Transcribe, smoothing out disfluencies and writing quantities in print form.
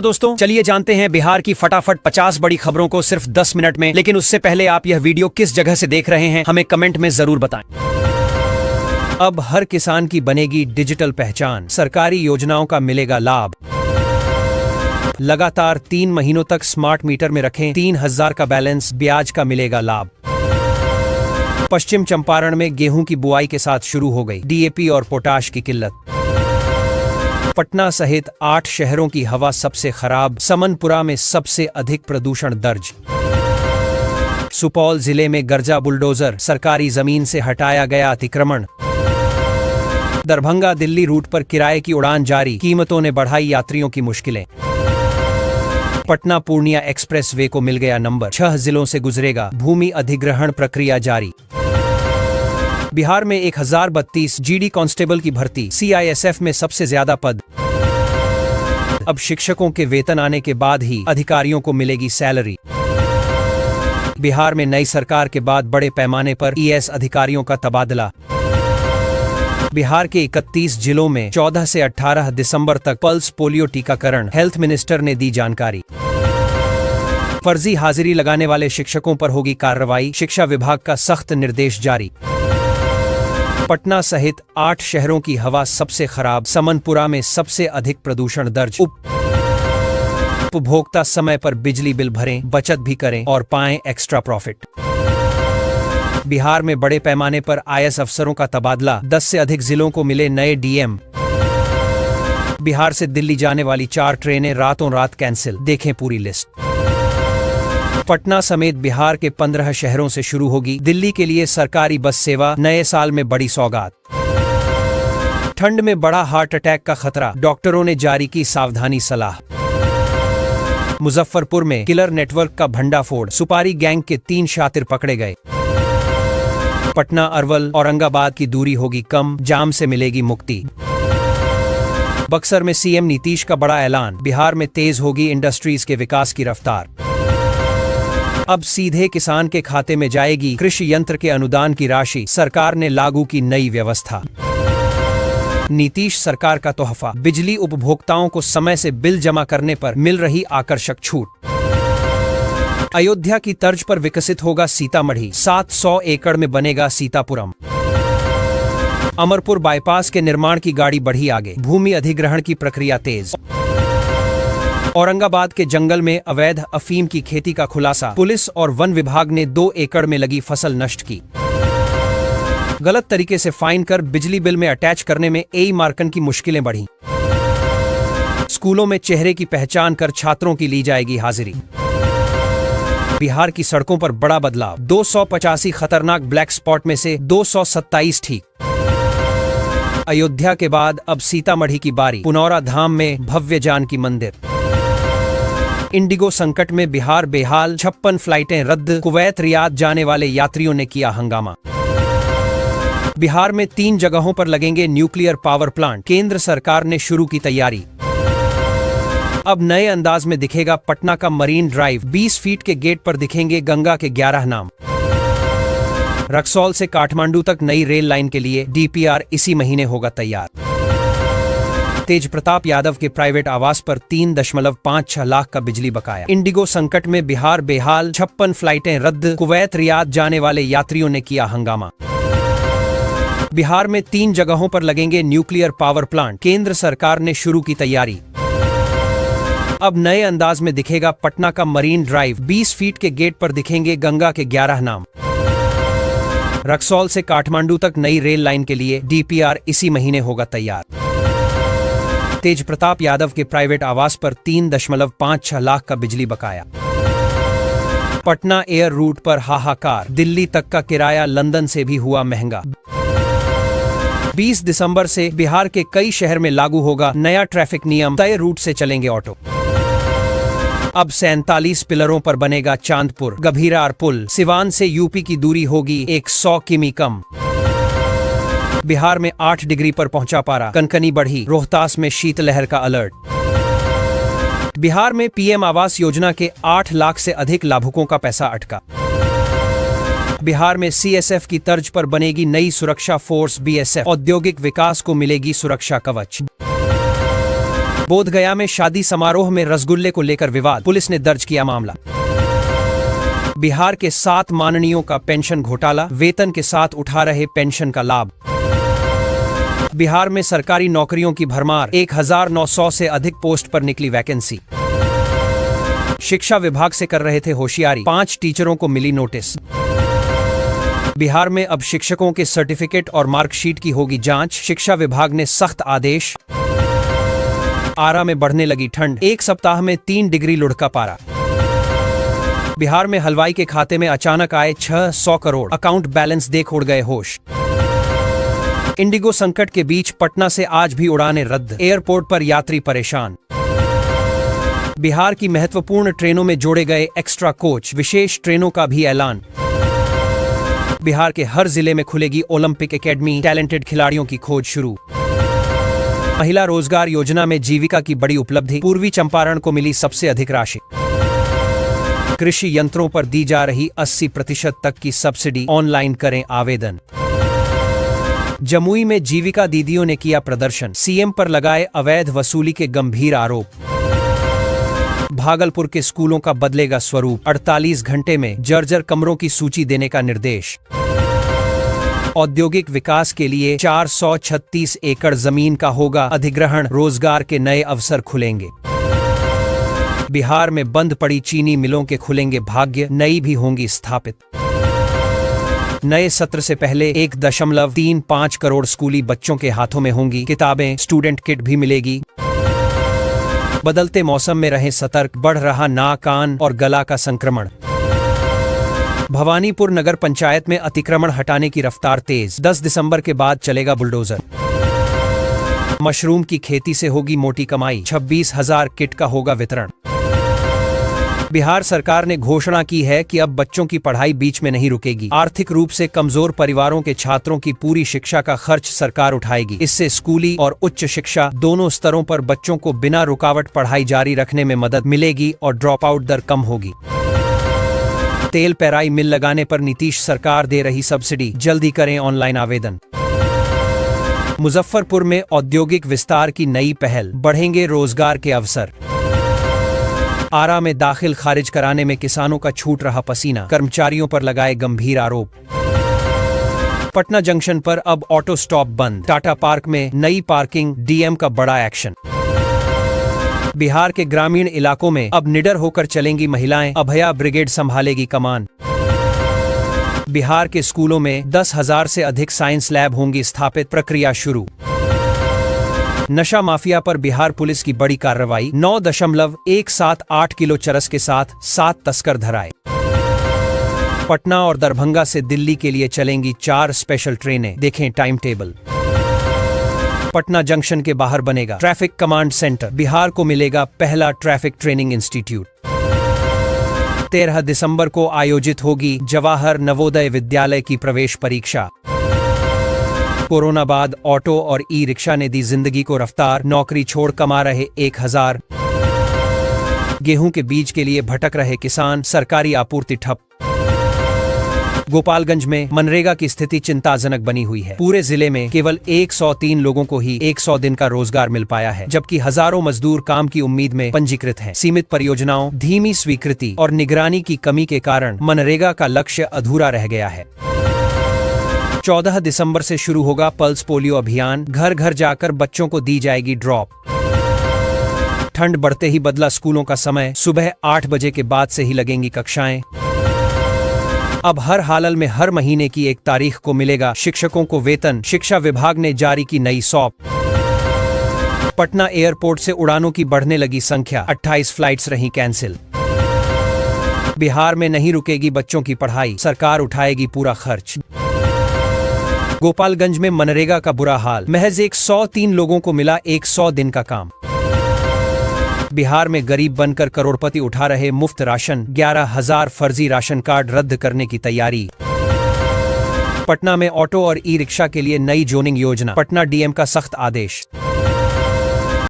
दोस्तों, चलिए जानते हैं बिहार की फटाफट 50 बड़ी खबरों को सिर्फ 10 मिनट में। लेकिन उससे पहले आप यह वीडियो किस जगह से देख रहे हैं हमें कमेंट में जरूर बताएं। अब हर किसान की बनेगी डिजिटल पहचान, सरकारी योजनाओं का मिलेगा लाभ। लगातार 3 महीनों तक स्मार्ट मीटर में रखें 3000 का बैलेंस, ब्याज का मिलेगा लाभ। पश्चिम चंपारण में गेहूं की बुआई के साथ शुरू हो गई डीएपी और पोटाश की किल्लत। पटना सहित 8 शहरों की हवा सबसे खराब, समनपुरा में सबसे अधिक प्रदूषण दर्ज। सुपौल जिले में गर्जा बुलडोजर, सरकारी जमीन से हटाया गया अतिक्रमण। दरभंगा दिल्ली रूट पर किराए की उड़ान जारी, कीमतों ने बढ़ाई यात्रियों की मुश्किलें। पटना पूर्णिया एक्सप्रेस वे को मिल गया नंबर, 6 जिलों से गुजरेगा, भूमि अधिग्रहण प्रक्रिया जारी। बिहार में 1032 जीडी कांस्टेबल की भर्ती, सीआईएसएफ में सबसे ज्यादा पद। अब शिक्षकों के वेतन आने के बाद ही अधिकारियों को मिलेगी सैलरी। बिहार में नई सरकार के बाद बड़े पैमाने पर ईएस अधिकारियों का तबादला। बिहार के 31 जिलों में 14 से 18 दिसंबर तक पल्स पोलियो टीकाकरण, हेल्थ मिनिस्टर ने दी जानकारी। फर्जी हाजिरी लगाने वाले शिक्षकों पर होगी कार्रवाई, शिक्षा विभाग का सख्त निर्देश जारी। पटना सहित 8 शहरों की हवा सबसे खराब, समनपुरा में सबसे अधिक प्रदूषण दर्ज। उपभोक्ता समय पर बिजली बिल भरें, बचत भी करें और पाएं एक्स्ट्रा प्रॉफिट। बिहार में बड़े पैमाने पर आईएएस अफसरों का तबादला, 10 से अधिक जिलों को मिले नए डीएम। बिहार से दिल्ली जाने वाली 4 ट्रेनें रातों रात कैंसिल, देखें पूरी लिस्ट। पटना समेत बिहार के 15 शहरों से शुरू होगी दिल्ली के लिए सरकारी बस सेवा, नए साल में बड़ी सौगात। ठंड में बड़ा हार्ट अटैक का खतरा, डॉक्टरों ने जारी की सावधानी सलाह। मुजफ्फरपुर में किलर नेटवर्क का भंडाफोड़, सुपारी गैंग के 3 शातिर पकड़े गए। पटना अरवल औरंगाबाद की दूरी होगी कम, जाम से मिलेगी मुक्ति। बक्सर में सीएम नीतीश का बड़ा ऐलान, बिहार में तेज होगी इंडस्ट्रीज के विकास की रफ्तार। अब सीधे किसान के खाते में जाएगी कृषि यंत्र के अनुदान की राशि, सरकार ने लागू की नई व्यवस्था। नीतीश सरकार का तोहफा, बिजली उपभोक्ताओं को समय से बिल जमा करने पर मिल रही आकर्षक छूट। अयोध्या की तर्ज पर विकसित होगा सीतामढ़ी, 700 एकड़ में बनेगा सीतापुरम। अमरपुर बाईपास के निर्माण की गाड़ी बढ़ी आगे, भूमि अधिग्रहण की प्रक्रिया तेज। औरंगाबाद के जंगल में अवैध अफीम की खेती का खुलासा, पुलिस और वन विभाग ने 2 एकड़ में लगी फसल नष्ट की। गलत तरीके से फाइन कर बिजली बिल में अटैच करने में एई मार्कन की मुश्किलें बढ़ी। स्कूलों में चेहरे की पहचान कर छात्रों की ली जाएगी हाजिरी। बिहार की सड़कों पर बड़ा बदलाव, 285 खतरनाक ब्लैक स्पॉट में से 227 ठीक। अयोध्या के बाद अब सीतामढ़ी की बारी, पुनौरा धाम में भव्य जानकी मंदिर। इंडिगो संकट में बिहार बेहाल, 56 फ्लाइटें रद्द, कुवैत रियाद जाने वाले यात्रियों ने किया हंगामा। बिहार में 3 जगहों पर लगेंगे न्यूक्लियर पावर प्लांट, केंद्र सरकार ने शुरू की तैयारी। अब नए अंदाज में दिखेगा पटना का मरीन ड्राइव, 20 फीट के गेट पर दिखेंगे गंगा के 11 नाम। रक्सौल से काठमांडू तक नई रेल लाइन के लिए डीपीआर इसी महीने होगा तैयार। तेज प्रताप यादव के प्राइवेट आवास पर 3.56 लाख का बिजली बकाया। इंडिगो संकट में बिहार बेहाल, 56 फ्लाइटें रद्द, कुवैत रियाद जाने वाले यात्रियों ने किया हंगामा। बिहार में 3 जगहों पर लगेंगे न्यूक्लियर पावर प्लांट, केंद्र सरकार ने शुरू की तैयारी। अब नए अंदाज में दिखेगा पटना का मरीन ड्राइव, 20 फीट के गेट पर दिखेंगे गंगा के 11 नाम। रक्सौल से काठमांडू तक नई रेल लाइन के लिए डीपीआर इसी महीने होगा तैयार। तेज प्रताप यादव के प्राइवेट आवास पर 3.56 लाख का बिजली बकाया। पटना एयर रूट पर हाहाकार, दिल्ली तक का किराया लंदन से भी हुआ महंगा। 20 दिसंबर से बिहार के कई शहर में लागू होगा नया ट्रैफिक नियम, तय रूट से चलेंगे ऑटो। अब 47 पिलरों पर बनेगा चांदपुर गभीरार पुल, सिवान से यूपी की दूरी होगी 100 किमी कम। बिहार में 8 डिग्री पर पहुंचा पारा, कनकनी बढ़ी, रोहतास में शीतलहर का अलर्ट। बिहार में पीएम आवास योजना के 8 लाख से अधिक लाभुकों का पैसा अटका। बिहार में सीएसएफ की तर्ज पर बनेगी नई सुरक्षा फोर्स बीएसएफ, औद्योगिक विकास को मिलेगी सुरक्षा कवच। बोधगया में शादी समारोह में रसगुल्ले को लेकर विवाद, पुलिस ने दर्ज किया मामला। बिहार के 7 माननीयों का पेंशन घोटाला, वेतन के साथ उठा रहे पेंशन का लाभ। बिहार में सरकारी नौकरियों की भरमार, 1900 से अधिक पोस्ट पर निकली वैकेंसी। शिक्षा विभाग से कर रहे थे होशियारी, 5 टीचरों को मिली नोटिस। बिहार में अब शिक्षकों के सर्टिफिकेट और मार्कशीट की होगी जांच, शिक्षा विभाग ने सख्त आदेश। आरा में बढ़ने लगी ठंड, 1 सप्ताह में 3 डिग्री लुढ़का पारा। बिहार में हलवाई के खाते में अचानक आए 600 करोड़, अकाउंट बैलेंस देख उड़ गए होश। इंडिगो संकट के बीच पटना से आज भी उड़ानें रद्द, एयरपोर्ट पर यात्री परेशान। बिहार की महत्वपूर्ण ट्रेनों में जोड़े गए एक्स्ट्रा कोच, विशेष ट्रेनों का भी ऐलान। बिहार के हर जिले में खुलेगी ओलंपिक एकेडमी, टैलेंटेड खिलाड़ियों की खोज शुरू। महिला रोजगार योजना में जीविका की बड़ी उपलब्धि, पूर्वी चंपारण को मिली सबसे अधिक राशि। कृषि यंत्रों पर दी जा रही 80% तक की सब्सिडी, ऑनलाइन करें आवेदन। जमुई में जीविका दीदियों ने किया प्रदर्शन, सीएम पर लगाए अवैध वसूली के गंभीर आरोप। भागलपुर के स्कूलों का बदलेगा स्वरूप, 48 घंटे में जर्जर कमरों की सूची देने का निर्देश। औद्योगिक विकास के लिए 436 एकड़ जमीन का होगा अधिग्रहण, रोजगार के नए अवसर खुलेंगे। बिहार में बंद पड़ी चीनी मिलों के खुलेंगे भाग्य, नई भी होंगी स्थापित। नए सत्र से पहले 1.35 करोड़ स्कूली बच्चों के हाथों में होंगी किताबें, स्टूडेंट किट भी मिलेगी। बदलते मौसम में रहें सतर्क, बढ़ रहा नाक, कान और गला का संक्रमण। भवानीपुर नगर पंचायत में अतिक्रमण हटाने की रफ्तार तेज, 10 दिसंबर के बाद चलेगा बुलडोजर। मशरूम की खेती से होगी मोटी कमाई, 26,000 किट का होगा वितरण। बिहार सरकार ने घोषणा की है कि अब बच्चों की पढ़ाई बीच में नहीं रुकेगी। आर्थिक रूप से कमजोर परिवारों के छात्रों की पूरी शिक्षा का खर्च सरकार उठाएगी। इससे स्कूली और उच्च शिक्षा दोनों स्तरों पर बच्चों को बिना रुकावट पढ़ाई जारी रखने में मदद मिलेगी और ड्रॉप आउट दर कम होगी। तेल पेराई मिल लगाने पर नीतीश सरकार दे रही सब्सिडी, जल्दी करें ऑनलाइन आवेदन। मुजफ्फरपुर में औद्योगिक विस्तार की नई पहल, बढ़ेंगे रोजगार के अवसर। आरा में दाखिल खारिज कराने में किसानों का छूट रहा पसीना, कर्मचारियों पर लगाए गंभीर आरोप। पटना जंक्शन पर अब ऑटो स्टॉप बंद, टाटा पार्क में नई पार्किंग, डीएम का बड़ा एक्शन। बिहार के ग्रामीण इलाकों में अब निडर होकर चलेंगी महिलाएं, अभया ब्रिगेड संभालेगी कमान। बिहार के स्कूलों में 10,000 से अधिक साइंस लैब होंगी स्थापित, प्रक्रिया शुरू। नशा माफिया पर बिहार पुलिस की बड़ी कार्रवाई, 9.178 किलो चरस के साथ 7 तस्कर धराए। पटना और दरभंगा से दिल्ली के लिए चलेंगी 4 स्पेशल ट्रेनें, देखें टाइम टेबल। पटना जंक्शन के बाहर बनेगा ट्रैफिक कमांड सेंटर, बिहार को मिलेगा पहला ट्रैफिक ट्रेनिंग इंस्टीट्यूट। 13 दिसंबर को आयोजित होगी जवाहर नवोदय विद्यालय की प्रवेश परीक्षा। कोरोना बाद ऑटो और ई रिक्शा ने दी जिंदगी को रफ्तार, नौकरी छोड़ कमा रहे 1,000। गेहूं के बीज के लिए भटक रहे किसान, सरकारी आपूर्ति ठप। गोपालगंज में मनरेगा की स्थिति चिंताजनक बनी हुई है। पूरे जिले में केवल 103 लोगों को ही 100 दिन का रोजगार मिल पाया है, जबकि हजारों मजदूर काम की उम्मीद में पंजीकृत हैं। सीमित परियोजनाओं, धीमी स्वीकृति और निगरानी की कमी के कारण मनरेगा का लक्ष्य अधूरा रह गया है। 14 दिसंबर से शुरू होगा पल्स पोलियो अभियान, घर घर जाकर बच्चों को दी जाएगी ड्रॉप। ठंड बढ़ते ही बदला स्कूलों का समय, सुबह 8 बजे के बाद से ही लगेंगी कक्षाएं। अब हर हालत में हर महीने की 1 तारीख को मिलेगा शिक्षकों को वेतन, शिक्षा विभाग ने जारी की नई सौंप। पटना एयरपोर्ट से उड़ानों की बढ़ने लगी संख्या, 28 फ्लाइट्स रहीं कैंसिल। बिहार में नहीं रुकेगी बच्चों की पढ़ाई, सरकार उठाएगी पूरा खर्च। गोपालगंज में मनरेगा का बुरा हाल, महज 103 लोगों को मिला 100 दिन का काम। बिहार में गरीब बनकर करोड़पति उठा रहे मुफ्त राशन, 11,000 फर्जी राशन कार्ड रद्द करने की तैयारी। पटना में ऑटो और ई रिक्शा के लिए नई जोनिंग योजना, पटना डीएम का सख्त आदेश।